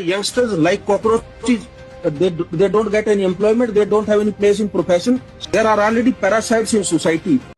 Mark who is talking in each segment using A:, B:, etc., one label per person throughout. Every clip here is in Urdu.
A: Youngsters like cockroaches, they don't get any employment, they don't have any place in profession. There are already parasites in society.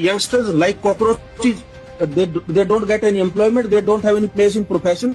A: Youngsters like cockroaches, they don't get any employment, they don't have any place in profession.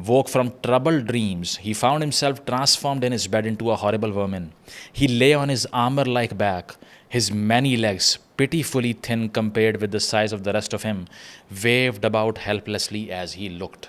B: woke from troubled dreams, he found himself transformed in his bed into a horrible vermin. He lay on his armor-like back, his many legs, pitifully thin compared with the size of the rest of him, waved about helplessly as he looked.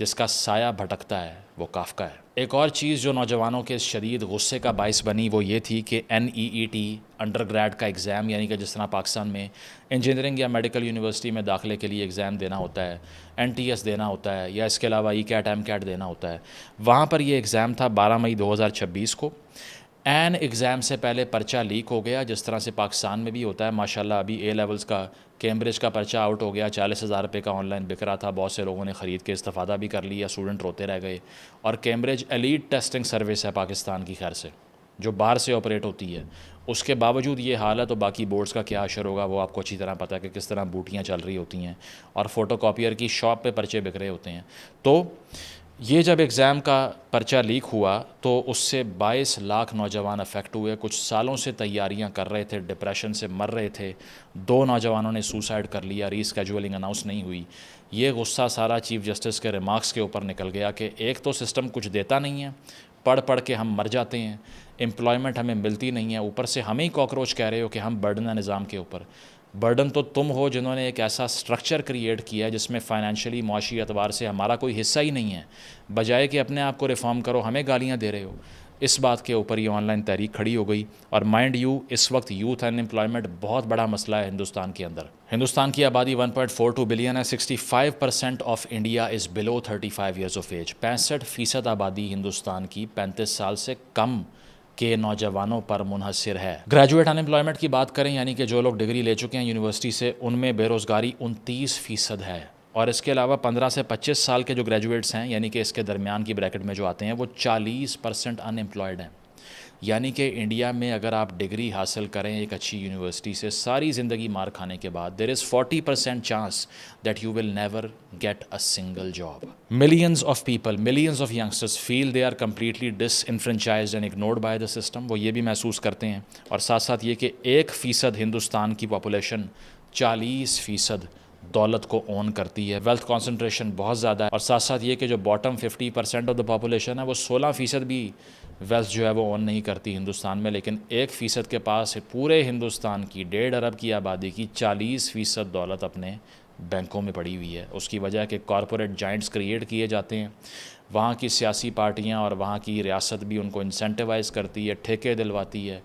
B: جس کا سایہ بھٹکتا ہے وہ کافکا ہے۔ ایک اور چیز جو نوجوانوں کے شدید غصے کا باعث بنی وہ یہ تھی کہ NEET انڈر گریڈ کا ایگزام، یعنی کہ جس طرح پاکستان میں انجینئرنگ یا میڈیکل یونیورسٹی میں داخلے کے لیے ایگزام دینا ہوتا ہے، NTS دینا ہوتا ہے، یا اس کے علاوہ ECAT MCAT دینا ہوتا ہے، وہاں پر یہ ایگزام تھا 12 مئی 2026 کو۔ ایگزام سے پہلے پرچہ لیک ہو گیا، جس طرح سے پاکستان میں بھی ہوتا ہے۔ ماشاءاللہ ابھی A لیولز کا کیمبرج کا پرچہ آؤٹ ہو گیا، 40,000 روپے کا آن لائن بک رہا تھا، بہت سے لوگوں نے خرید کے استفادہ بھی کر لیا، اسٹوڈنٹ روتے رہ گئے۔ اور کیمبرج ایلیٹ ٹیسٹنگ سروس ہے پاکستان کی، خیر سے جو باہر سے آپریٹ ہوتی ہے، اس کے باوجود یہ حال ہے تو باقی بورڈز کا کیا اشر ہوگا وہ آپ کو اچھی طرح پتہ ہے کہ کس طرح بوٹیاں چل رہی ہوتی ہیں اور فوٹو کاپیئر کی شاپ پہ پرچے بک رہے ہوتے ہیں۔ تو یہ جب ایگزام کا پرچہ لیک ہوا تو اس سے 22 لاکھ نوجوان افیکٹ ہوئے۔ کچھ سالوں سے تیاریاں کر رہے تھے، ڈپریشن سے مر رہے تھے، 2 نوجوانوں نے سوسائڈ کر لیا، ری اسکیجولنگ اناؤنس نہیں ہوئی۔ یہ غصہ سارا چیف جسٹس کے ریمارکس کے اوپر نکل گیا کہ ایک تو سسٹم کچھ دیتا نہیں ہے، پڑھ پڑھ کے ہم مر جاتے ہیں، امپلائمنٹ ہمیں ملتی نہیں ہے، اوپر سے ہمیں ہی کاکروچ کہہ رہے ہو کہ ہم برڈن ہے نظام کے اوپر۔ برڈن تو تم ہو جنہوں نے ایک ایسا سٹرکچر کریٹ کیا ہے جس میں فائنینشلی معاشی اعتبار سے ہمارا کوئی حصہ ہی نہیں ہے، بجائے کہ اپنے آپ کو ریفارم کرو ہمیں گالیاں دے رہے ہو۔ اس بات کے اوپر یہ آن لائن تحریک کھڑی ہو گئی۔ اور مائنڈ یو اس وقت یوتھ ان امپلائمنٹ بہت بڑا مسئلہ ہے ہندوستان کے اندر۔ ہندوستان کی آبادی 1.42 بلین ہے، 65% of India is below 35 years of age. 65% آبادی ہندوستان کی 35 سال سے کم کے نوجوانوں پر منحصر ہے۔ گریجویٹ ان امپلائمنٹ کی بات کریں، یعنی کہ جو لوگ ڈگری لے چکے ہیں یونیورسٹی سے، ان میں بے روزگاری 29% ہے۔ اور اس کے علاوہ 15 سے 25 سال کے جو گریجویٹس ہیں، یعنی کہ اس کے درمیان کی بریکٹ میں جو آتے ہیں، وہ 40% ان امپلائڈ ہیں۔ یعنی کہ انڈیا میں اگر آپ ڈگری حاصل کریں ایک اچھی یونیورسٹی سے، ساری زندگی مار کھانے کے بعد there is 40% chance that you will never get a single job. Millions of people, millions of youngsters feel they are completely disenfranchised and ignored by the system. وہ یہ بھی محسوس کرتے ہیں، اور ساتھ ساتھ یہ کہ 1% ہندوستان کی پاپولیشن 40% دولت کو اون کرتی ہے۔ ویلتھ کانسنٹریشن بہت زیادہ ہے، اور ساتھ ساتھ یہ کہ جو باٹم 50% آف دا پاپولیشن ہے وہ 16% بھی ویلتھ جو ہے وہ اون نہیں کرتی ہندوستان میں، لیکن 1% کے پاس پورے ہندوستان کی 1.5 ارب کی آبادی کی 40% دولت اپنے بینکوں میں پڑی ہوئی ہے۔ اس کی وجہ ہے کہ کارپوریٹ جائنٹس کریٹ کیے جاتے ہیں، وہاں کی سیاسی پارٹیاں اور وہاں کی ریاست بھی ان کو انسینٹیوائز کرتی ہے، ٹھیکے دلواتی ہے،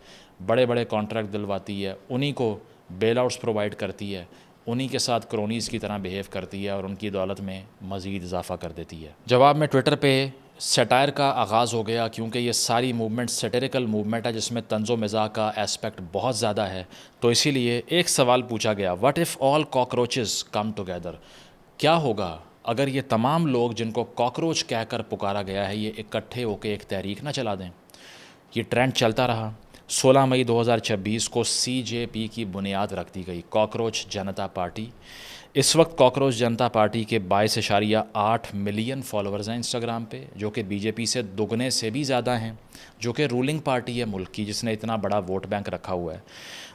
B: بڑے بڑے کانٹریکٹ دلواتی ہے، انہی کو بیل آؤٹس پرووائڈ کرتی ہے، انہی کے ساتھ کرونیز کی طرح بیہیو کرتی ہے اور ان کی دولت میں مزید اضافہ کر دیتی ہے۔ جواب میں ٹویٹر پہ سیٹائر کا آغاز ہو گیا، کیونکہ یہ ساری موومنٹ سیٹیریکل موومنٹ ہے جس میں طنز و مزاح کا اسپیکٹ بہت زیادہ ہے، تو اسی لیے ایک سوال پوچھا گیا، what if all cockroaches come together? کیا ہوگا اگر یہ تمام لوگ جن کو کاکروچ کہہ کر پکارا گیا ہے یہ اکٹھے ہو کے ایک تحریک نہ چلا دیں؟ یہ ٹرینڈ چلتا رہا۔ 16 مئی 2026 کو CJP کی بنیاد رکھ دی گئی، کاکروچ جنتا پارٹی۔ اس وقت کاکروچ جنتا پارٹی کے 22.8 ملین فالوورز ہیں انسٹاگرام پہ، جو کہ BJP سے دگنے سے بھی زیادہ ہیں، جو کہ رولنگ پارٹی ہے ملک کی، جس نے اتنا بڑا ووٹ بینک رکھا ہوا ہے۔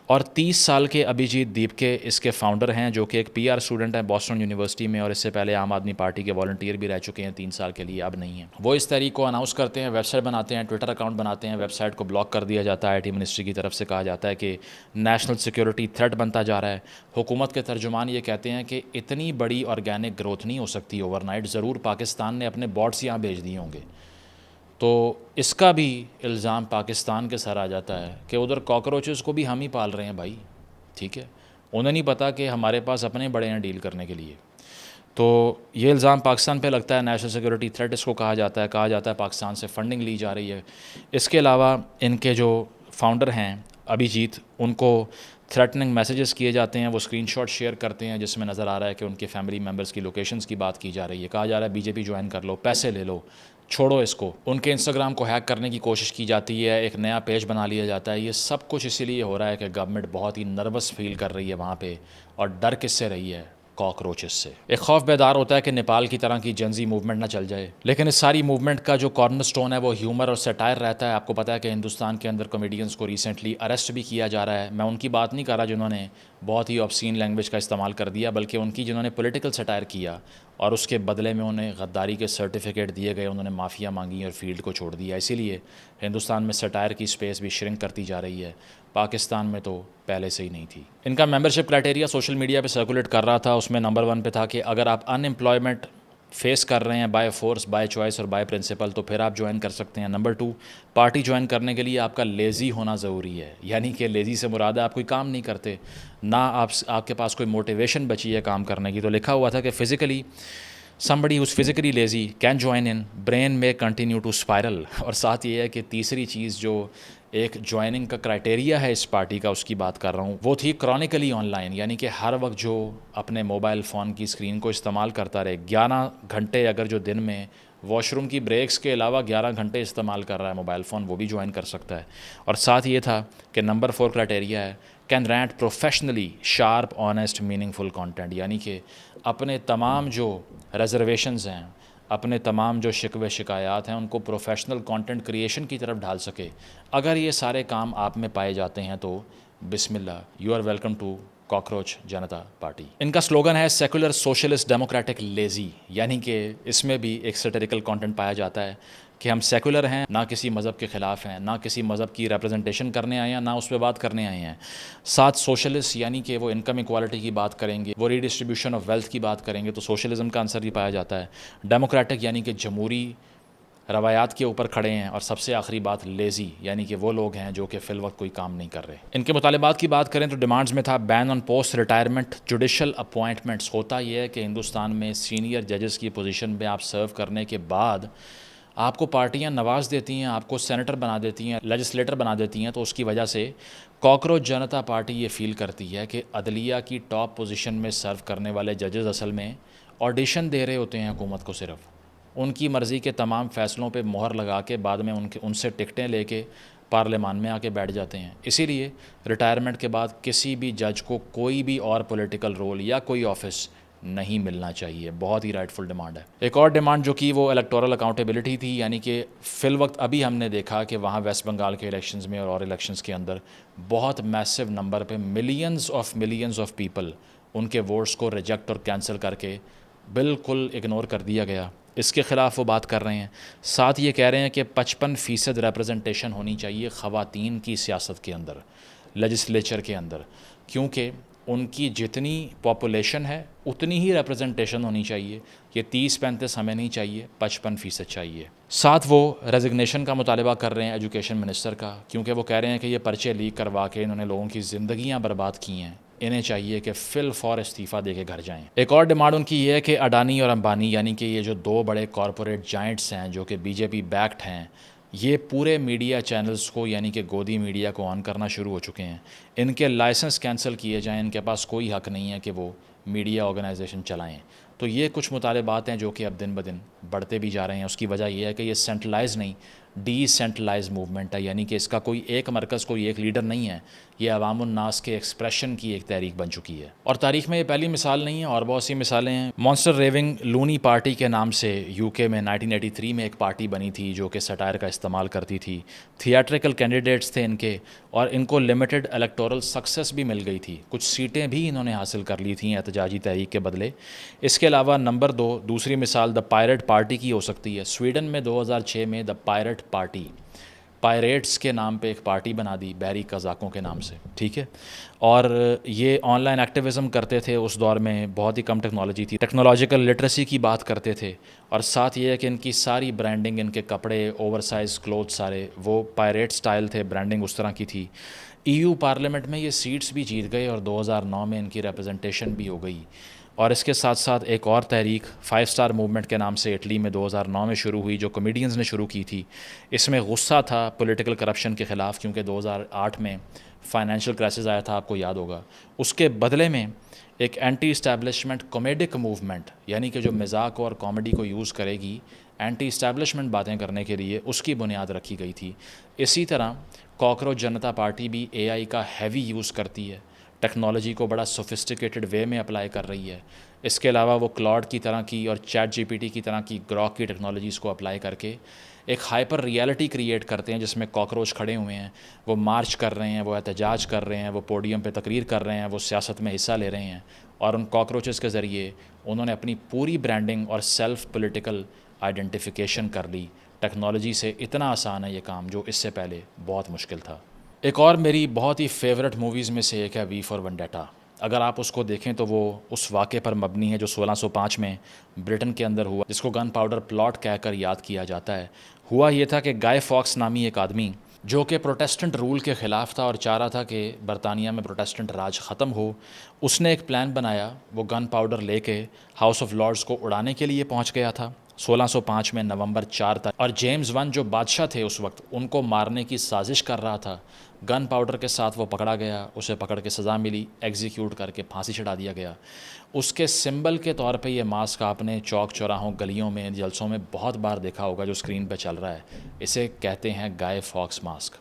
B: اور 30 سال کے ابھیجیت دیپ کے اس کے فاؤنڈر ہیں، جو کہ ایک PR اسٹوڈنٹ ہیں بوسٹن یونیورسٹی میں، اور اس سے پہلے عام آدمی پارٹی کے والنٹیئر بھی رہ چکے ہیں 3 سال کے لیے، اب نہیں ہیں۔ وہ اس تحریک کو اناؤنس کرتے ہیں، ویب سائٹ بناتے ہیں، ٹویٹر اکاؤنٹ بناتے ہیں، ویب سائٹ کو بلاک کر دیا جاتا ہے، IT منسٹری کی طرف سے کہا جاتا ہے کہ نیشنل سیکیورٹی تھریٹ بنتا جا رہا ہے۔ حکومت کے ترجمان یہ کہتے ہیں کہ اتنی بڑی آرگینک گروتھ نہیں ہو سکتی اوور نائٹ، ضرور پاکستان نے اپنے باٹس یہاں بھیج دیے ہوں گے۔ تو اس کا بھی الزام پاکستان کے سر آ جاتا ہے کہ ادھر کاکروچز کو بھی ہم ہی پال رہے ہیں بھائی، ٹھیک ہے، انہیں نہیں پتہ کہ ہمارے پاس اپنے بڑے ہیں ڈیل کرنے کے لیے۔ تو یہ الزام پاکستان پہ لگتا ہے، نیشنل سیکورٹی تھریٹ اس کو کہا جاتا ہے پاکستان سے فنڈنگ لی جا رہی ہے۔ اس کے علاوہ ان کے جو فاؤنڈر ہیں ابھیجیت، ان کو تھریٹننگ میسیجز کیے جاتے ہیں، وہ اسکرین شاٹ شیئر کرتے ہیں جس میں نظر آ رہا ہے کہ ان کے فیملی ممبرس کی لوکیشنز کی بات کی جا رہی ہے، کہا جا رہا ہے BJP جوائن کر لو، پیسے لے لو، چھوڑو اس کو۔ ان کے انسٹاگرام کو ہیک کرنے کی کوشش کی جاتی ہے، ایک نیا پیج بنا لیا جاتا ہے۔ یہ سب کچھ اسی لیے ہو رہا ہے کہ گورنمنٹ بہت ہی نروس فیل کر رہی ہے وہاں پہ، اور ڈر کس سے رہی ہے؟ کاکروچز سے۔ ایک خوف بیدار ہوتا ہے کہ نیپال کی طرح کی جنزی موومنٹ نہ چل جائے، لیکن اس ساری موومنٹ کا جو کارنر سٹون ہے وہ ہیومر اور سیٹائر رہتا ہے۔ آپ کو پتہ ہے کہ ہندوستان کے اندر کامیڈینز کو ریسنٹلی اریسٹ بھی کیا جا رہا ہے۔ میں ان کی بات نہیں کر رہا جنہوں نے بہت ہی آبسین لینگویج کا استعمال کر دیا، بلکہ ان کی جنہوں نے پولیٹیکل سیٹائر کیا اور اس کے بدلے میں انہیں غداری کے سرٹیفکیٹ دیے گئے، انہوں نے مافیا مانگی اور فیلڈ کو چھوڑ دیا۔ اسی لیے ہندوستان میں سیٹائر کی سپیس بھی شرنک کرتی جا رہی ہے، پاکستان میں تو پہلے سے ہی نہیں تھی۔ ان کا ممبرشپ کرائٹیریا سوشل میڈیا پہ سرکولیٹ کر رہا تھا، اس میں نمبر 1 پہ تھا کہ اگر آپ ان امپلائمنٹ فیس کر رہے ہیں بائی فورس، بائی چوائس اور بائی پرنسپل، تو پھر آپ جوائن کر سکتے ہیں۔ نمبر 2، پارٹی جوائن کرنے کے لیے آپ کا لیزی ہونا ضروری ہے، یعنی کہ لیزی سے مراد ہے آپ کوئی کام نہیں کرتے، نہ آپ کے پاس کوئی موٹیویشن بچی ہے کام کرنے کی۔ تو لکھا ہوا تھا کہ physically somebody who's physically lazy can join in, brain may continue to spiral۔ اور ساتھ یہ ہے کہ تیسری چیز جو ایک جوائننگ کا کرائٹیریا ہے اس پارٹی کا، اس کی بات کر رہا ہوں، وہ تھی کرونیکلی آن لائن، یعنی کہ ہر وقت جو اپنے موبائل فون کی اسکرین کو استعمال کرتا رہے، 11 گھنٹے اگر جو دن میں واش روم کی بریکس کے علاوہ 11 گھنٹے استعمال کر رہا ہے موبائل فون، وہ بھی جوائن کر سکتا ہے۔ اور ساتھ یہ تھا کہ نمبر 4 کرائٹیریا ہے current professionally sharp honest meaningful content, یعنی کہ اپنے تمام جو ریزرویشنز ہیں، اپنے تمام جو شکوے شکایات ہیں، ان کو پروفیشنل کانٹینٹ کریشن کی طرف ڈھال سکے۔ اگر یہ سارے کام آپ میں پائے جاتے ہیں تو بسم اللہ، you are welcome to cockroach Janata Party. ان کا سلوگن ہے سیکولر سوشلسٹ ڈیموکریٹک لیزی، یعنی کہ اس میں بھی ایک سیٹیریکل کانٹینٹ پایا جاتا ہے کہ ہم سیکولر ہیں، نہ کسی مذہب کے خلاف ہیں، نہ کسی مذہب کی ریپرزنٹیشن کرنے آئے ہیں، نہ اس پہ بات کرنے آئے ہیں۔ ساتھ سوشلسٹ، یعنی کہ وہ انکم ایکوالٹی کی بات کریں گے، وہ ری ڈسٹریبیوشن آف ویلتھ کی بات کریں گے، تو سوشلزم کا عنصر بھی پایا جاتا ہے۔ ڈیموکریٹک یعنی کہ جمہوری روایات کے اوپر کھڑے ہیں، اور سب سے آخری بات لیزی، یعنی کہ وہ لوگ ہیں جو کہ فی الوقت کوئی کام نہیں کر رہے۔ ان کے مطالبات کی بات کریں تو ڈیمانڈز میں تھا بین آن پوسٹ ریٹائرمنٹ جوڈیشل اپوائنٹمنٹس۔ ہوتا یہ ہے کہ ہندوستان میں سینئر ججز کی پوزیشن پہ آپ سرو کرنے کے بعد آپ کو پارٹیاں نواز دیتی ہیں، آپ کو سینیٹر بنا دیتی ہیں، لیجسلیٹر بنا دیتی ہیں، تو اس کی وجہ سے کاکروچ جنتا پارٹی یہ فیل کرتی ہے کہ عدلیہ کی ٹاپ پوزیشن میں سرو کرنے والے ججز اصل میں آڈیشن دے رہے ہوتے ہیں حکومت کو، صرف ان کی مرضی کے تمام فیصلوں پہ مہر لگا کے بعد میں ان سے ٹکٹیں لے کے پارلیمان میں آ کے بیٹھ جاتے ہیں۔ اسی لیے ریٹائرمنٹ کے بعد کسی بھی جج کو کوئی بھی اور پولیٹیکل رول یا کوئی آفس نہیں ملنا چاہیے۔ بہت ہی رائٹ فل ڈیمانڈ ہے۔ ایک اور ڈیمانڈ جو کی وہ الیکٹورل اکاؤنٹیبلٹی تھی، یعنی کہ فی الوقت ابھی ہم نے دیکھا کہ وہاں ویسٹ بنگال کے الیکشنز میں اور الیکشنز کے اندر بہت میسو نمبر پہ ملینز آف پیپل ان کے ووٹس کو ریجیکٹ اور کینسل کر کے بالکل اگنور کر دیا گیا۔ اس کے خلاف وہ بات کر رہے ہیں۔ ساتھ یہ کہہ رہے ہیں کہ 55% ریپرزنٹیشن ہونی چاہیے خواتین کی سیاست کے اندر، لیجسلیچر کے اندر، کیونکہ ان کی جتنی پاپولیشن ہے اتنی ہی ریپرزنٹیشن ہونی چاہیے۔ یہ 30-35 ہمیں نہیں چاہیے، 55% چاہیے۔ ساتھ وہ ریزگنیشن کا مطالبہ کر رہے ہیں ایجوکیشن منسٹر کا، کیونکہ وہ کہہ رہے ہیں کہ یہ پرچے لیک کروا کے انہوں نے لوگوں کی زندگیاں برباد کی ہیں، انہیں چاہیے کہ فی الفور استعفیٰ دے کے گھر جائیں۔ ایک اور ڈیمانڈ ان کی یہ ہے کہ اڈانی اور امبانی، یعنی کہ یہ جو 2 بڑے کارپوریٹ جائنٹس ہیں جو کہ بی جے پی بیکڈ ہیں، یہ پورے میڈیا چینلز کو، یعنی کہ گودی میڈیا کو آن کرنا شروع ہو چکے ہیں۔ ان کے لائسنس کینسل کیے جائیں، ان کے پاس کوئی حق نہیں ہے کہ وہ میڈیا آرگنائزیشن چلائیں۔ تو یہ کچھ مطالبات ہیں جو کہ اب دن بدن بڑھتے بھی جا رہے ہیں۔ اس کی وجہ یہ ہے کہ یہ سینٹرلائز نہیں، ڈی سینٹرلائز موومنٹ ہے، یعنی کہ اس کا کوئی ایک مرکز، کوئی ایک لیڈر نہیں ہے، یہ عوام الناس کے ایکسپریشن کی ایک تحریک بن چکی ہے۔ اور تاریخ میں یہ پہلی مثال نہیں ہے، اور بہت سی مثالیں ہیں۔ مانسٹر ریونگ لونی پارٹی کے نام سے یو کے میں 1983 میں ایک پارٹی بنی تھی جو کہ سٹائر کا استعمال کرتی تھی۔ تھیاٹریکل کینڈیڈیٹس تھے ان کے، اور ان کو لمیٹڈ الیکٹورل سکسیس بھی مل گئی تھی، کچھ سیٹیں بھی انہوں نے حاصل کر لی تھیں احتجاجی تحریک کے بدلے۔ اس کے علاوہ نمبر 2 دوسری مثال دا پائرٹ پارٹی کی ہو سکتی ہے۔ سویڈن میں 2006 میں دا پائرٹ پارٹی، پائریٹس کے نام پہ ایک پارٹی بنا دی، بحری قزاقوں کے نام سے، ٹھیک ہے۔ اور یہ آن لائن ایکٹیویزم کرتے تھے، اس دور میں بہت ہی کم ٹیکنالوجی تھی، ٹیکنالوجیکل لٹریسی کی بات کرتے تھے، اور ساتھ یہ ہے کہ ان کی ساری برانڈنگ، ان کے کپڑے، اوور سائز کلوتھ سارے وہ پائریٹ سٹائل تھے، برانڈنگ اس طرح کی تھی۔ EU پارلیمنٹ میں یہ سیٹس بھی جیت گئے، اور 2009 میں ان کی ریپرزنٹیشن بھی ہو گئی۔ اور اس کے ساتھ ساتھ ایک اور تحریک 5 اسٹار موومنٹ کے نام سے اٹلی میں 2009 میں شروع ہوئی، جو کمیڈینز نے شروع کی تھی۔ اس میں غصہ تھا پولیٹیکل کرپشن کے خلاف، کیونکہ 2008 میں فائنینشیل کرائسس آیا تھا، آپ کو یاد ہوگا۔ اس کے بدلے میں ایک اینٹی اسٹیبلشمنٹ کامیڈک موومنٹ، یعنی کہ جو مذاق اور کامیڈی کو یوز کرے گی اینٹی اسٹیبلشمنٹ باتیں کرنے کے لیے، اس کی بنیاد رکھی گئی تھی۔ اسی طرح کاکروچ جنتا پارٹی بھی AI کا ہیوی یوز کرتی ہے، ٹیکنالوجی کو بڑا سوفسٹیکیٹڈ وے میں اپلائی کر رہی ہے۔ اس کے علاوہ وہ کلاؤڈ کی طرح کی اور چیٹ GPT کی طرح کی گراک کی ٹیکنالوجیز کو اپلائی کر کے ایک ہائپر ریالٹی کریٹ کرتے ہیں، جس میں کاکروچ کھڑے ہوئے ہیں، وہ مارچ کر رہے ہیں، وہ احتجاج کر رہے ہیں، وہ پوڈیم پہ تقریر کر رہے ہیں، وہ سیاست میں حصہ لے رہے ہیں، اور ان کاکروچز کے ذریعے انہوں نے اپنی پوری برانڈنگ اور سیلف پولیٹیکل آئیڈینٹیفیکیشن کر لی۔ ٹیکنالوجی سے اتنا آسان ہے یہ کام، جو اس سے پہلے بہت مشکل تھا۔ ایک اور میری بہت ہی فیورٹ موویز میں سے ایک ہے وی فار ونڈیٹا۔ اگر آپ اس کو دیکھیں تو وہ اس واقعے پر مبنی ہے جو 1605 میں برٹن کے اندر ہوا، جس کو گن پاؤڈر پلاٹ کہہ کر یاد کیا جاتا ہے۔ ہوا یہ تھا کہ گائے فاکس نامی ایک آدمی جو کہ پروٹیسٹنٹ رول کے خلاف تھا اور چاہ رہا تھا کہ برطانیہ میں پروٹیسٹنٹ راج ختم ہو، اس نے ایک پلان بنایا۔ وہ گن پاؤڈر لے کے ہاؤس آف لارڈز کو اڑانے کے لیے پہنچ گیا تھا 1605 میں نومبر 4 تک، اور جیمز ون جو بادشاہ تھے اس وقت، ان کو مارنے کی سازش کر رہا تھا۔ گن پاؤڈر کے ساتھ وہ پکڑا گیا، اسے پکڑ کے سزا ملی، ایگزیکیوٹ کر کے پھانسی چڑھا دیا گیا۔ اس کے سمبل کے طور پہ یہ ماسک آپ نے چوک چوراہوں گلیوں میں جلسوں میں بہت بار دیکھا ہوگا، جو اسکرین پہ چل رہا ہے۔ اسے کہتے ہیں گائے فاکس ماسک۔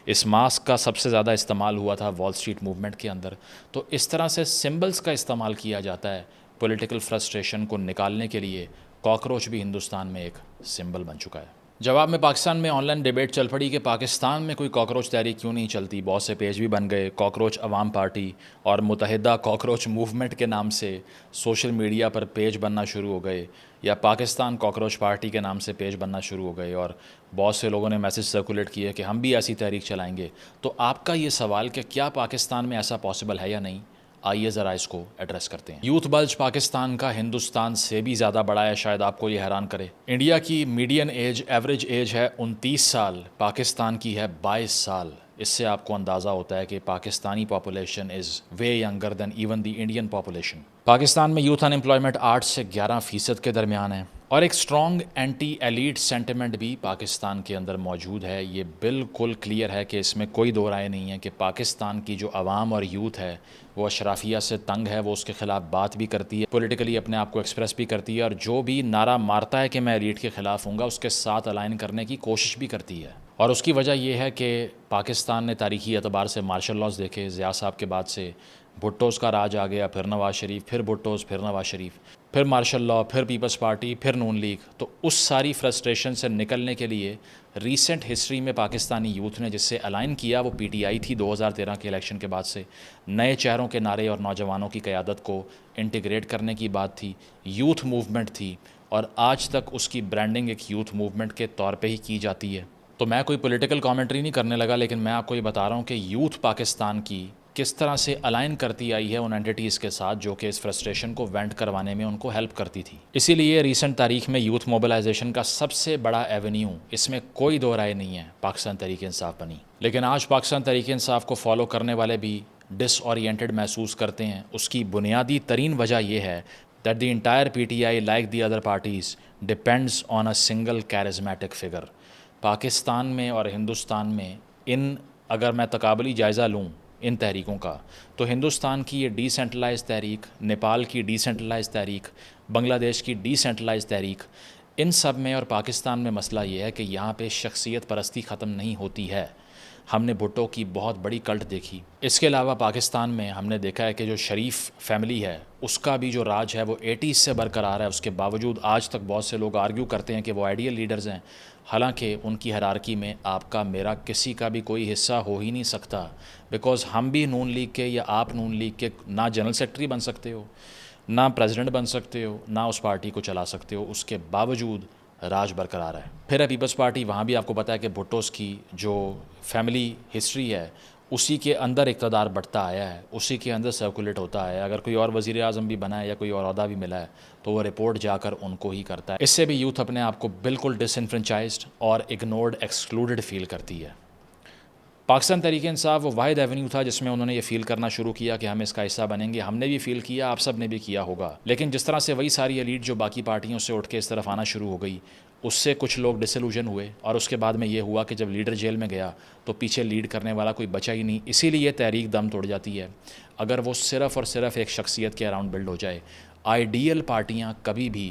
B: اس ماسک کا سب سے زیادہ استعمال ہوا تھا وال اسٹریٹ موومنٹ کے اندر۔ تو اس طرح سے سمبلز کا استعمال کیا جاتا ہے پولیٹیکل فرسٹریشن کو نکالنے کے لیے۔ کاکروچ بھی ہندوستان میں ایک سمبل بن چکا ہے۔ جواب میں پاکستان میں آن لائن ڈیبیٹ چل پڑی کہ پاکستان میں کوئی کاکروچ تحریک کیوں نہیں چلتی۔ بہت سے پیج بھی بن گئے، کاکروچ عوام پارٹی اور متحدہ کاکروچ موومنٹ کے نام سے سوشل میڈیا پر پیج بننا شروع ہو گئے، یا پاکستان کاکروچ پارٹی کے نام سے پیج بننا شروع ہو گئے، اور بہت سے لوگوں نے میسج سرکولیٹ کیے کہ ہم بھی ایسی تحریک چلائیں گے۔ تو آپ کا یہ سوال کہ کیا پاکستان میں ایسا پاسبل ہے یا نہیں، آئیے ذرا اس کو ایڈریس کرتے ہیں۔ یوتھ بلج پاکستان کا ہندوستان سے بھی زیادہ بڑا ہے، شاید آپ کو یہ حیران کرے۔ انڈیا کی میڈین ایج، ایوریج ایج ہے 29 سال، پاکستان کی ہے 22 سال۔ اس سے آپ کو اندازہ ہوتا ہے کہ Pakistani population is way younger than even the Indian population. Pakistan میں یوتھ ان امپلائمنٹ 8 سے 11% کے درمیان ہے، اور ایک اسٹرانگ اینٹی ایلیٹ سینٹیمنٹ بھی پاکستان کے اندر موجود ہے۔ یہ بالکل کلیئر ہے کہ اس میں کوئی دو رائے نہیں ہے کہ پاکستان کی جو عوام اور یوتھ ہے وہ اشرافیہ سے تنگ ہے، وہ اس کے خلاف بات بھی کرتی ہے، پولیٹیکلی اپنے آپ کو ایکسپریس بھی کرتی ہے، اور جو بھی نعرہ مارتا ہے کہ میں ایلیٹ کے خلاف ہوں گا، اس کے ساتھ الائن کرنے کی کوشش بھی کرتی ہے۔ اور اس کی وجہ یہ ہے کہ پاکستان نے تاریخی اعتبار سے مارشل لاز دیکھے، ضیاء صاحب کے بعد سے بھٹوز کا راج آ گیا، پھر نواز شریف، پھر بھٹوز، پھر نواز شریف، پھر مارشل لا، پھر پیپلز پارٹی، پھر نون لیگ۔ تو اس ساری فرسٹریشن سے نکلنے کے لیے ریسنٹ ہسٹری میں پاکستانی یوتھ نے جس سے الائن کیا وہ پی ٹی آئی تھی 2013 کے الیکشن کے بعد سے۔ نئے چہروں کے نعرے اور نوجوانوں کی قیادت کو انٹیگریٹ کرنے کی بات تھی، یوتھ موومنٹ تھی، اور آج تک اس کی برانڈنگ ایک یوتھ موومنٹ کے طور پہ ہی کی جاتی ہے۔ تو میں کوئی پولیٹیکل کامنٹری نہیں کرنے لگا، لیکن میں آپ کو یہ بتا رہا ہوں کہ یوتھ پاکستان کی کس طرح سے الائن کرتی آئی ہے ان اینٹیٹیز کے ساتھ جو کہ اس فرسٹریشن کو وینٹ کروانے میں ان کو ہیلپ کرتی تھی۔ اسی لیے ریسنٹ تاریخ میں یوتھ موبلائزیشن کا سب سے بڑا ایونیو، اس میں کوئی دو رائے نہیں ہے، پاکستان تحریک انصاف بنی۔ لیکن آج پاکستان تحریک انصاف کو فالو کرنے والے بھی ڈس اورینٹڈ محسوس کرتے ہیں۔ اس کی بنیادی ترین وجہ یہ ہے that the entire PTI, like the other parties, depends on a single charismatic figure۔ Pakistan میں اور ہندوستان میں اگر میں تقابلی جائزہ لوں ان تحریکوں کا، تو ہندوستان کی یہ ڈی سینٹرلائز تحریک، نیپال کی ڈی سینٹرلائز تحریک، بنگلہ دیش کی ڈی سینٹرلائز تحریک، ان سب میں اور پاکستان میں مسئلہ یہ ہے کہ یہاں پہ شخصیت پرستی ختم نہیں ہوتی ہے۔ ہم نے بھٹو کی بہت بڑی کلٹ دیکھی۔ اس کے علاوہ پاکستان میں ہم نے دیکھا ہے کہ جو شریف فیملی ہے اس کا بھی جو راج ہے وہ 80s سے برقرار ہے۔ اس کے باوجود آج تک بہت سے لوگ آرگیو کرتے ہیں کہ وہ آئیڈیل لیڈرز ہیں، حالانکہ ان کی ہیرارکی میں آپ کا میرا کسی کا بھی کوئی حصہ ہو ہی نہیں سکتا، بیکاز ہم بھی نون لیگ کے یا آپ نون لیگ کے نہ جنرل سیکرٹری بن سکتے ہو، نہ پریزیڈنٹ بن سکتے ہو، نہ اس پارٹی کو چلا سکتے ہو، اس کے باوجود راج برقرار ہے۔ پھر ہے پیپلز پارٹی، وہاں بھی آپ کو پتہ ہے کہ بھٹوز کی جو فیملی ہسٹری ہے اسی کے اندر اقتدار بڑھتا آیا ہے، اسی کے اندر سرکولیٹ ہوتا آیا ہے۔ اگر کوئی اور وزیر اعظم بھی بنا ہے یا کوئی اور عہدہ بھی ملا ہے تو وہ رپورٹ جا کر ان کو ہی کرتا ہے۔ اس سے بھی یوتھ اپنے آپ کو بالکل ڈس انفرنچائزڈ اور اگنورڈ، ایکسکلوڈڈ فیل کرتی ہے۔ پاکستان تحریک انصاف وہ واحد ایونیو تھا جس میں انہوں نے یہ فیل کرنا شروع کیا کہ ہم اس کا حصہ بنیں گے۔ ہم نے بھی فیل کیا، آپ سب نے بھی کیا ہوگا، لیکن جس طرح سے وہی ساری ایلیٹ جو باقی پارٹیوں سے اٹھ کے اس طرف آنا شروع ہو گئی، اس سے کچھ لوگ ڈسلوژن ہوئے، اور اس کے بعد میں یہ ہوا کہ جب لیڈر جیل میں گیا تو پیچھے لیڈ کرنے والا کوئی بچا ہی نہیں۔ اسی لیے یہ تحریک دم توڑ جاتی ہے اگر وہ صرف اور صرف ایک شخصیت کے اراؤنڈ بلڈ ہو جائے۔ آئیڈیل پارٹیاں کبھی بھی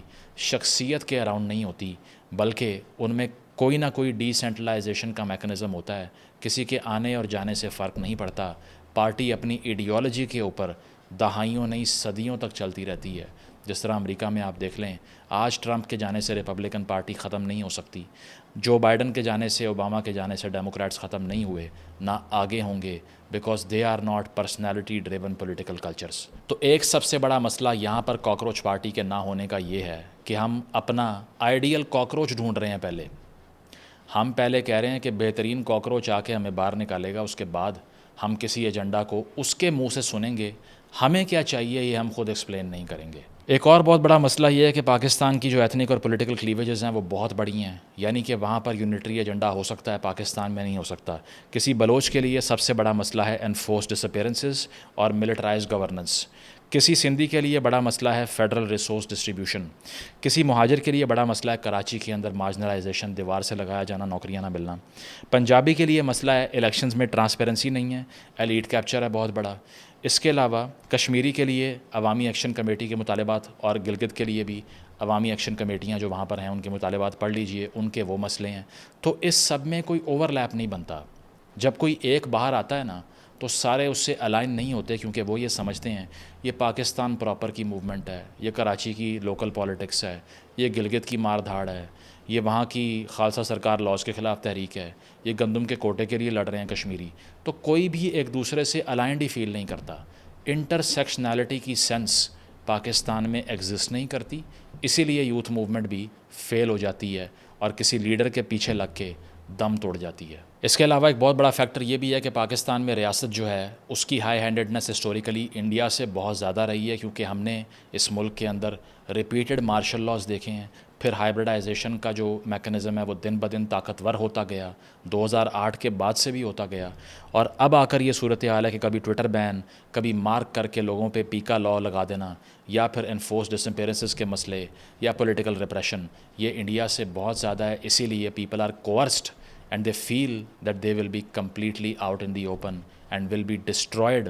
B: شخصیت کے اراؤنڈ نہیں ہوتی، بلکہ ان میں کوئی نہ کوئی ڈی سینٹرلائزیشن کا میکنزم ہوتا ہے۔ کسی کے آنے اور جانے سے فرق نہیں پڑتا، پارٹی اپنی ایڈیالوجی کے اوپر دہائیوں نہیں صدیوں تک چلتی رہتی ہے۔ جس طرح امریکہ میں آپ دیکھ لیں، آج ٹرمپ کے جانے سے ریپبلکن پارٹی ختم نہیں ہو سکتی، جو بائیڈن کے جانے سے، اوباما کے جانے سے ڈیموکریٹس ختم نہیں ہوئے، نہ آگے ہوں گے، because they are not personality driven political cultures. تو ایک سب سے بڑا مسئلہ یہاں پر کاکروچ پارٹی کے نہ ہونے کا یہ ہے کہ ہم اپنا آئیڈیل کاکروچ ڈھونڈ رہے ہیں۔ ہم پہلے کہہ رہے ہیں کہ بہترین کاکروچ آ کے ہمیں باہر نکالے گا، اس کے بعد ہم کسی ایجنڈا کو اس کے منہ سے سنیں گے۔ ہمیں کیا چاہیے یہ ہم خود ایکسپلین نہیں کریں گے. ایک اور بہت بڑا مسئلہ یہ ہے کہ پاکستان کی جو ایتھنک اور پولیٹیکل کلیویجز ہیں وہ بہت بڑی ہیں, یعنی کہ وہاں پر یونٹری ایجنڈا ہو سکتا ہے, پاکستان میں نہیں ہو سکتا. کسی بلوچ کے لیے سب سے بڑا مسئلہ ہے انفورسڈ ڈس اپیرنسز اور ملٹرائزڈ گورننس. کسی سندھی کے لیے بڑا مسئلہ ہے فیڈرل ریسورس ڈسٹریبیوشن. کسی مہاجر کے لیے بڑا مسئلہ ہے کراچی کے اندر مارجنلائزیشن, دیوار سے لگایا جانا, نوکریاں نہ ملنا. پنجابی کے لیے مسئلہ ہے الیکشنز میں ٹرانسپیرنسی نہیں ہے, ایلیٹ کیپچر ہے بہت بڑا. اس کے علاوہ کشمیری کے لیے عوامی ایکشن کمیٹی کے مطالبات, اور گلگت کے لیے بھی عوامی ایکشن کمیٹیاں جو وہاں پر ہیں ان کے مطالبات پڑھ لیجئے, ان کے وہ مسئلے ہیں. تو اس سب میں کوئی اوور لیپ نہیں بنتا. جب کوئی ایک باہر آتا ہے نا تو سارے اس سے الائن نہیں ہوتے, کیونکہ وہ یہ سمجھتے ہیں یہ پاکستان پراپر کی موومنٹ ہے, یہ کراچی کی لوکل پالیٹکس ہے, یہ گلگت کی مار دھاڑ ہے, یہ وہاں کی خالصہ سرکار لاز کے خلاف تحریک ہے, یہ گندم کے کوٹے کے لیے لڑ رہے ہیں کشمیری. تو کوئی بھی ایک دوسرے سے الائنڈ ہی فیل نہیں کرتا. انٹرسیکشنالٹی کی سینس پاکستان میں ایگزسٹ نہیں کرتی, اسی لیے یوتھ موومنٹ بھی فیل ہو جاتی ہے اور کسی لیڈر کے پیچھے لگ کے دم توڑ جاتی ہے. اس کے علاوہ ایک بہت بڑا فیکٹر یہ بھی ہے کہ پاکستان میں ریاست جو ہے اس کی ہائی ہینڈڈنس ہسٹوریکلی انڈیا سے بہت زیادہ رہی ہے, کیونکہ ہم نے اس ملک کے اندر ریپیٹڈ مارشل لاز دیکھے ہیں. پھر ہائبرڈائزیشن کا جو میکنزم ہے وہ دن بدن طاقتور ہوتا گیا, 2008 کے بعد سے بھی ہوتا گیا, اور اب آ کر یہ صورتحال ہے کہ کبھی ٹویٹر بین, کبھی مارک کر کے لوگوں پہ پیکا لا لگا دینا, یا پھر انفورس ڈس اپیرنسز کے مسئلے, یا پولیٹیکل ریپریشن, یہ انڈیا سے بہت زیادہ ہے. اسی لیے people are coerced and they feel that they will be completely out in the open and will be destroyed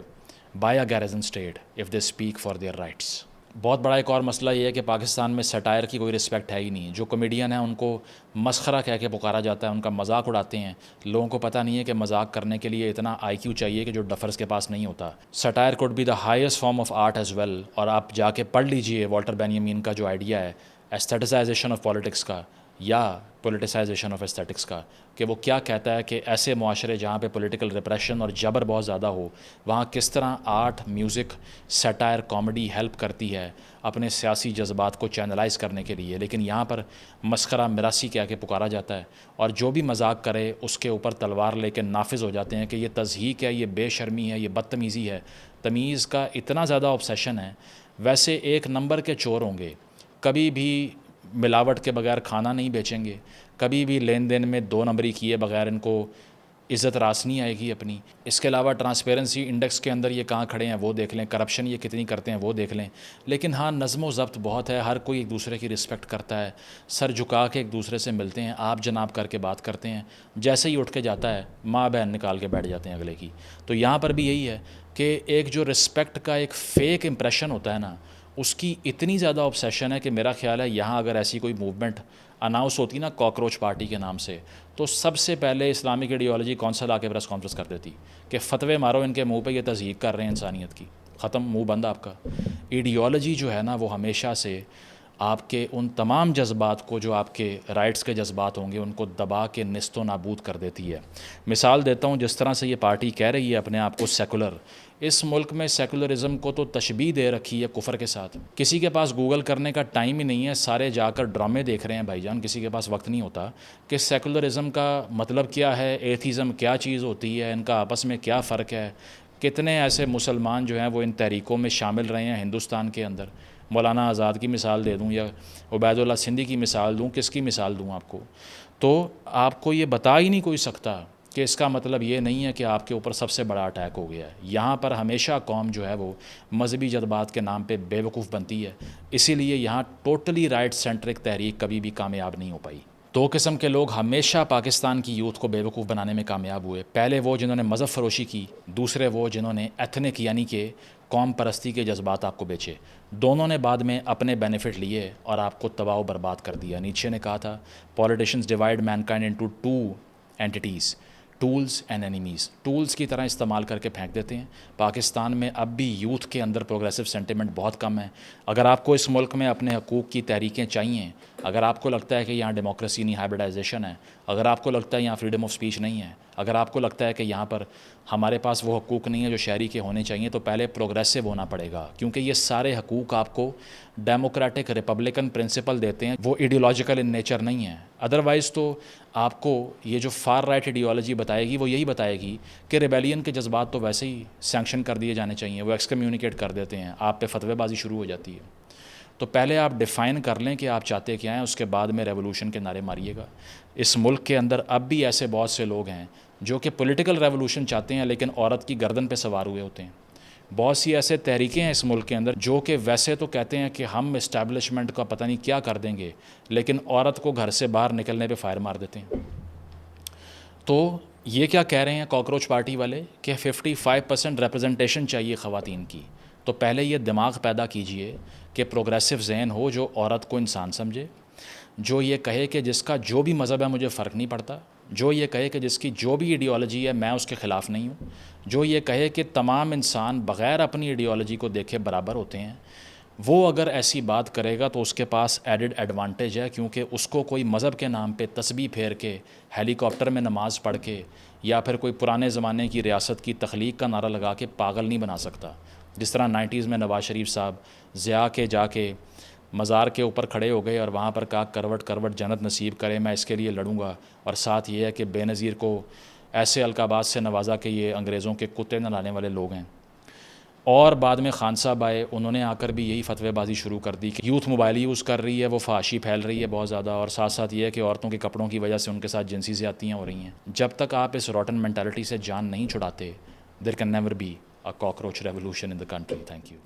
B: by a garrison state if they speak for their rights. بہت بڑا ایک اور مسئلہ یہ ہے کہ پاکستان میں سٹائر کی کوئی رسپیکٹ ہے ہی نہیں. جو کمیڈین ہیں ان کو مسخرہ کہہ کے پکارا جاتا ہے, ان کا مذاق اڑاتے ہیں. لوگوں کو پتہ نہیں ہے کہ مذاق کرنے کے لیے اتنا آئی کیو چاہیے کہ جو ڈفرز کے پاس نہیں ہوتا. Satire could be the highest form of art as well. اور آپ جا کے پڑھ لیجئے والٹر بینیامین کا جو آئیڈیا ہے ایسٹیٹسائزیشن آف پالیٹکس کا یا پولیٹیسائزیشن آف ایسٹیٹکس کا, کہ وہ کیا کہتا ہے کہ ایسے معاشرے جہاں پہ پولیٹیکل ریپریشن اور جبر بہت زیادہ ہو, وہاں کس طرح art, music, satire, comedy help کرتی ہے اپنے سیاسی جذبات کو چینلائز کرنے کے لیے. لیکن یہاں پر مسخرہ مراسی کہہ کے پکارا جاتا ہے, اور جو بھی مذاق کرے اس کے اوپر تلوار لے کے نافذ ہو جاتے ہیں کہ یہ تضحیک ہے, یہ بے شرمی ہے, یہ بدتمیزی ہے. تمیز کا اتنا زیادہ آبسیشن ہے. ویسے ایک نمبر کے چور ہوں گے, کبھی بھی ملاوٹ کے بغیر کھانا نہیں بیچیں گے, کبھی بھی لین دین میں 2 نمبری کیے بغیر ان کو عزت راس نہیں آئے گی اپنی. اس کے علاوہ ٹرانسپیرنسی انڈیکس کے اندر یہ کہاں کھڑے ہیں وہ دیکھ لیں, کرپشن یہ کتنی کرتے ہیں وہ دیکھ لیں. لیکن ہاں نظم و ضبط بہت ہے, ہر کوئی ایک دوسرے کی رسپیکٹ کرتا ہے, سر جھکا کے ایک دوسرے سے ملتے ہیں, آپ جناب کر کے بات کرتے ہیں. جیسے ہی اٹھ کے جاتا ہے ماں بہن نکال کے بیٹھ جاتے ہیں اگلے کی. تو یہاں پر بھی یہی ہے کہ ایک جو رسپیکٹ کا ایک فیک امپریشن ہوتا ہے نا, اس کی اتنی زیادہ آبسیشن ہے کہ میرا خیال ہے یہاں اگر ایسی کوئی موومنٹ اناؤنس ہوتی نا کاکروچ پارٹی کے نام سے, تو سب سے پہلے اسلامک ایڈیالوجی کونسل آ کے پریس کانفرنس کر دیتی کہ فتوے مارو ان کے منہ پہ, یہ تضحیک کر رہے ہیں انسانیت کی, ختم, منہ بند آپ کا. ایڈیالوجی جو ہے نا وہ ہمیشہ سے آپ کے ان تمام جذبات کو جو آپ کے رائٹس کے جذبات ہوں گے ان کو دبا کے نست و نابود کر دیتی ہے. مثال دیتا ہوں, جس طرح سے یہ پارٹی کہہ رہی ہے اپنے آپ کو سیکولر, اس ملک میں سیکولرزم کو تو تشبیہ دے رکھی ہے کفر کے ساتھ. کسی کے پاس گوگل کرنے کا ٹائم ہی نہیں ہے, سارے جا کر ڈرامے دیکھ رہے ہیں بھائی جان, کسی کے پاس وقت نہیں ہوتا کہ سیکولرزم کا مطلب کیا ہے, ایتھیزم کیا چیز ہوتی ہے, ان کا آپس میں کیا فرق ہے. کتنے ایسے مسلمان جو ہیں وہ ان تحریکوں میں شامل رہے ہیں ہندوستان کے اندر. مولانا آزاد کی مثال دے دوں یا عبید اللہ سندھی کی مثال دوں, کس کی مثال دوں آپ کو, تو آپ کو یہ بتا ہی نہیں کوئی سکتا کہ اس کا مطلب یہ نہیں ہے کہ آپ کے اوپر سب سے بڑا اٹیک ہو گیا ہے. یہاں پر ہمیشہ قوم جو ہے وہ مذہبی جذبات کے نام پہ بے وقوف بنتی ہے, اسی لیے یہاں ٹوٹلی رائٹ سینٹرک تحریک کبھی بھی کامیاب نہیں ہو پائی. 2 قسم کے لوگ ہمیشہ پاکستان کی یوتھ کو بے وقوف بنانے میں کامیاب ہوئے. پہلے وہ جنہوں نے مذہب فروشی کی, دوسرے وہ جنہوں نے ایتھنک یعنی کہ قوم پرستی کے جذبات آپ کو بیچے. دونوں نے بعد میں اپنے بینیفٹ لیے اور آپ کو تباہ و برباد کر دیا. نیچے نے کہا تھا politicians divide mankind into 2 entities, tools and enemies. Tools کی طرح استعمال کر کے پھینک دیتے ہیں. پاکستان میں اب بھی یوتھ کے اندر پروگریسو سینٹیمنٹ بہت کم ہے. اگر آپ کو اس ملک میں اپنے حقوق کی تحریکیں چاہیے, اگر آپ کو لگتا ہے کہ یہاں ڈیموکریسی نہیں ہائبرڈائزیشن ہے, اگر آپ کو لگتا ہے یہاں فریڈم آف سپیچ نہیں ہے, اگر آپ کو لگتا ہے کہ یہاں پر ہمارے پاس وہ حقوق نہیں ہیں جو شہری کے ہونے چاہیے تو پہلے پروگریسو ہونا پڑے گا، کیونکہ یہ سارے حقوق آپ کو ڈیموکریٹک ریپبلکن پرنسپل دیتے ہیں، وہ ایڈیولوجیکل ان نیچر نہیں ہیں۔ ادروائز تو آپ کو یہ جو فار رائٹ ایڈیولوجی بتائے گی وہ یہی بتائے گی کہ ریبیلین کے جذبات تو ویسے ہی سینکشن کر دیے جانے چاہیے، وہ ایکسکمیونیکیٹ کر دیتے ہیں، آپ پہ فتوی بازی شروع ہو جاتی ہے۔ تو پہلے آپ ڈیفائن کر لیں کہ آپ چاہتے کیا ہیں، اس کے بعد میں ریولوشن کے نعرے ماریے گا۔ اس ملک کے اندر اب بھی ایسے بہت سے لوگ ہیں جو کہ پولیٹیکل ریولوشن چاہتے ہیں لیکن عورت کی گردن پہ سوار ہوئے ہوتے ہیں۔ بہت سی ایسے تحریکیں ہیں اس ملک کے اندر جو کہ ویسے تو کہتے ہیں کہ ہم اسٹیبلشمنٹ کا پتہ نہیں کیا کر دیں گے، لیکن عورت کو گھر سے باہر نکلنے پہ فائر مار دیتے ہیں۔ تو یہ کیا کہہ رہے ہیں کاکروچ پارٹی والے کہ 55% ریپرزنٹیشن چاہیے خواتین کی، تو پہلے یہ دماغ پیدا کیجئے کہ پروگریسو ذہن ہو جو عورت کو انسان سمجھے، جو یہ کہے کہ جس کا جو بھی مذہب ہے مجھے فرق نہیں پڑتا، جو یہ کہے کہ جس کی جو بھی ایڈیالوجی ہے میں اس کے خلاف نہیں ہوں، جو یہ کہے کہ تمام انسان بغیر اپنی ایڈیالوجی کو دیکھے برابر ہوتے ہیں، وہ اگر ایسی بات کرے گا تو اس کے پاس ایڈڈ ایڈوانٹیج ہے، کیونکہ اس کو کوئی مذہب کے نام پہ تسبیح پھیر کے، ہیلی کاپٹر میں نماز پڑھ کے، یا پھر کوئی پرانے زمانے کی ریاست کی تخلیق کا نعرہ لگا کے پاگل نہیں بنا سکتا۔ جس طرح 90s میں نواز شریف صاحب ضیاء کے جا کے مزار کے اوپر کھڑے ہو گئے اور وہاں پر کہا کروٹ کروٹ جنت نصیب کرے، میں اس کے لیے لڑوں گا، اور ساتھ یہ ہے کہ بے نظیر کو ایسے القابات سے نوازا کہ یہ انگریزوں کے کتے نہ لانے والے لوگ ہیں۔ اور بعد میں خان صاحب آئے، انہوں نے آ کر بھی یہی فتوی بازی شروع کر دی کہ یوتھ موبائل یوز کر رہی ہے، وہ فحاشی پھیل رہی ہے بہت زیادہ، اور ساتھ ساتھ یہ ہے کہ عورتوں کے کپڑوں کی وجہ سے ان کے ساتھ جنسی زیادتیاں ہو رہی ہیں۔ جب تک آپ اس روٹن مینٹالٹی سے جان نہیں چھڑاتے، they can never be a cockroach revolution in the country. Thank you.